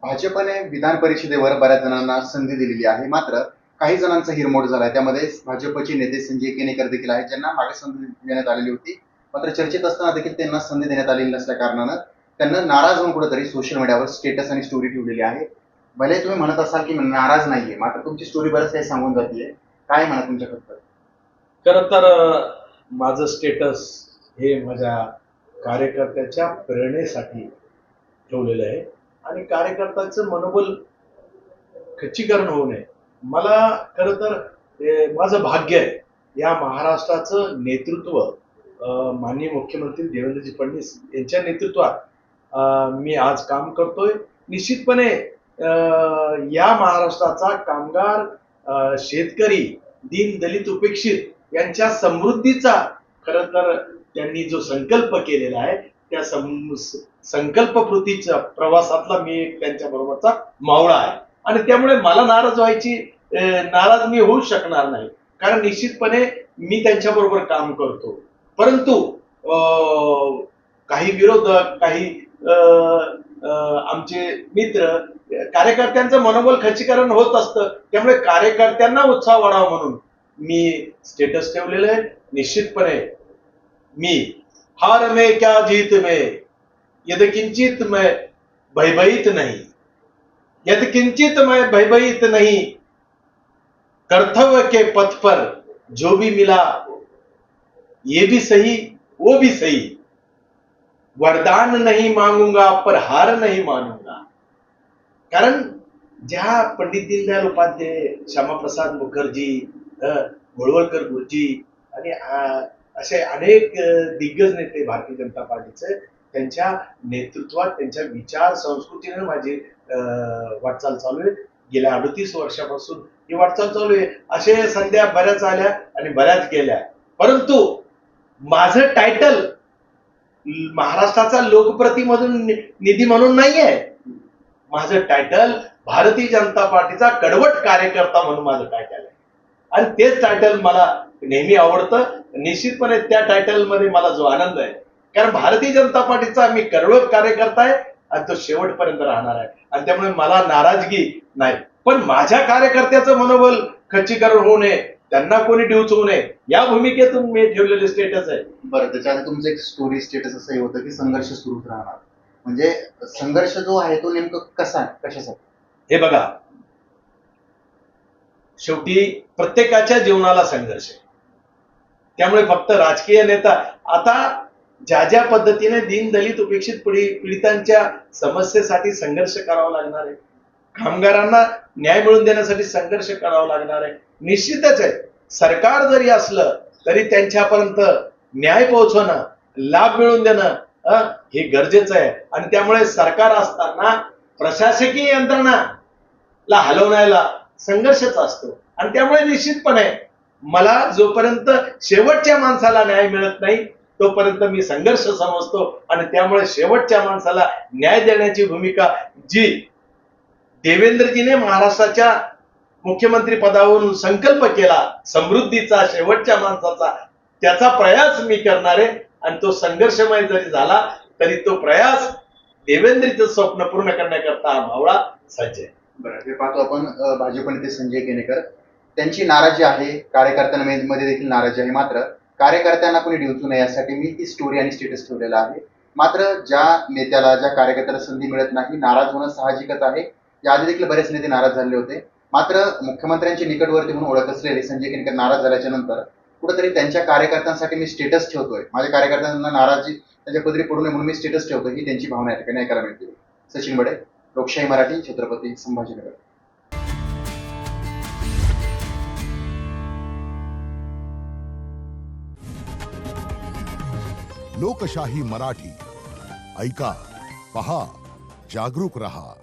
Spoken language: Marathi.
भाजपने विधान परिषदेवर बऱ्याच जणांना संधी दिलेली आहे. मात्र काही जणांचा हिरमोड झालाय. त्यामध्ये भाजपचे नेते संजय केनेकर देखील आहेत, ज्यांना मागे संधी देण्यात आलेली होती. मात्र चर्चेत असताना देखील त्यांना संधी देण्यात आलेली नसल्या कारणानं त्यांना नाराज होऊन कुठेतरी सोशल मीडियावर स्टेटस आणि स्टोरी ठेवलेली आहे. भले तुम्ही म्हणत असाल की नाराज नाहीये, मात्र तुमची स्टोरी बरंच काही सांगून जातीये. काय म्हणा तुमच्याबद्दल? खरं तर माझं स्टेटस हे माझ्या कार्यकर्त्याच्या प्रेरणेसाठी ठेवलेलं आहे आणि कार्यकर्त्याचं मनोबल खच्चीकरण होऊ नये. मला खरं तर माझं भाग्य आहे, या महाराष्ट्राचं नेतृत्व माननीय मुख्यमंत्री देवेंद्रजी फडणवीस यांच्या नेतृत्वात मी आज काम करतोय. निश्चितपणे या महाराष्ट्राचा कामगार, शेतकरी, दीन दलित उपेक्षित यांच्या समृद्धीचा खरं तर त्यांनी जो संकल्प केलेला आहे त्या संकल्पपूर्तीच्या प्रवासातला मी एक त्यांच्या बरोबरचा मावळा आहे आणि त्यामुळे मला नाराज मी होऊ शकणार नाही, कारण निश्चितपणे मी त्यांच्या बरोबर काम करतो. परंतु काही विरोधक, काही आमचे मित्र, कार्यकर्त्यांचं मनोबल खच्चीकरण होत असतं. त्यामुळे कार्यकर्त्यांना उत्साह वाढावा म्हणून मी स्टेटस ठेवलेलं आहे. निश्चितपणे मी हार में क्या जीत में यदकिंचित मैं भयभीत नहीं, यदकिंचित मैं भयभीत नहीं, कर्तव्य के पथ पर जो भी मिला ये भी सही वो भी सही, वरदान नहीं मांगूंगा पर हार नहीं मानूंगा. कारण ज्या पंडित दीनदयाल उपाध्याय, श्यामाप्रसाद मुखर्जी, गोळवलकर गुरुजी आणि असे अनेक दिग्गज नेते भारतीय जनता पार्टीचे, त्यांच्या नेतृत्वात, त्यांच्या विचार संस्कृतीने माझी वाटचाल चालू आहे. गेल्या 38 वर्षापासून ही वाटचाल चालू आहे. असे संध्या बऱ्याच आल्या आणि बऱ्याच गेल्या, परंतु माझं टायटल महाराष्ट्राचा लोकप्रतिनिधी म्हणून नाहीये. माझं टायटल भारतीय जनता पार्टीचा कडवट कार्यकर्ता म्हणून माझं टायटल आहे आणि तेच टायटल मला नेहमी आवडतं. निश्चितपणे त्या टायटल मध्ये मला जो आनंद आहे, कारण भारतीय जनता पार्टीचा मी कडवट कार्यकर्ता आहे आणि तो शेवटपर्यंत राहणार आहे आणि त्यामुळे मला नाराजगी नाही. पण माझ्या कार्यकर्त्याचं मनोबल खच्चीकरण होऊ नये, त्यांना कोणी डिवचवू नये, या भूमिकेतून मी ठेवलेले स्टेटस आहे. बरं, त्याच्यात तुमचं एक स्टोरी स्टेटस असंही होतं की संघर्ष सुरूच राहणार. म्हणजे संघर्ष जो आहे तो नेमकं कसा, कशासाठी? हे बघा, शेवटी प्रत्येकाच्या जीवनाला संघर्ष आहे. त्यामुळे फक्त राजकीय नेता, आता ज्या पद्धतीने दीन दलित उपेक्षित पीडितांच्या समस्येसाठी संघर्ष करावा लागणार आहे, कामगारांना न्याय मिळवून देण्यासाठी संघर्ष करावा लागणार आहे. निश्चितच आहे, सरकार जरी असलं तरी त्यांच्यापर्यंत न्याय पोहोचवणं, लाभ मिळवून देणं हे गरजेचं आहे आणि त्यामुळे सरकार असताना प्रशासकीय यंत्रणाला हलवण्याला संघर्षच असतो आणि त्यामुळे निश्चितपणे मला जोपर्यंत शेवटच्या माणसाला न्याय मिळत नाही तोपर्यंत मी संघर्ष समजतो आणि त्यामुळे शेवटच्या माणसाला न्याय देण्याची भूमिका जी देवेंद्रजीने महाराष्ट्राच्या मुख्यमंत्री पदावरून संकल्प केला समृद्धीचा, शेवटच्या माणसाचा, त्याचा प्रयास मी करणार आहे आणि तो संघर्षमय जरी झाला तरी तो प्रयास देवेंद्रचं स्वप्न पूर्ण करण्याकरता हा मावळा सज्ज आहे. बरं, हे पाहतो आपण भाजप नेते संजय केनेकर, त्यांची नाराजी आहे, कार्यकर्त्यांमध्ये देखील नाराजी आहे. मात्र कार्यकर्त्यांना कोणी डिवचू नये यासाठी मी ती स्टोरी आणि स्टेटस ठेवलेला आहे. मात्र ज्या नेत्याला, ज्या कार्यकर्त्याला संधी मिळत नाही, नाराज होणं साहजिकच आहे. याआधी देखील बरेच नेते नाराज झाले होते. मात्र मुख्यमंत्र्यांचे निकटवर्ती म्हणून ओळख असलेले संजय केनेकर नाराज झाल्याच्या नंतर कुठेतरी त्यांच्या कार्यकर्त्यांसाठी मी स्टेटस ठेवतोय, माझ्या कार्यकर्त्यांना नाराजी त्यांच्या पदरी पडू नये म्हणून मी स्टेटस ठेवतोय, ही त्यांची भावना या ठिकाणी ऐकायला मिळते. सचिन बडे, लोकशाही मराठी, छत्रपती संभाजीनगर. लोकशाही मराठी ऐका, पहा, जागरूक रहा.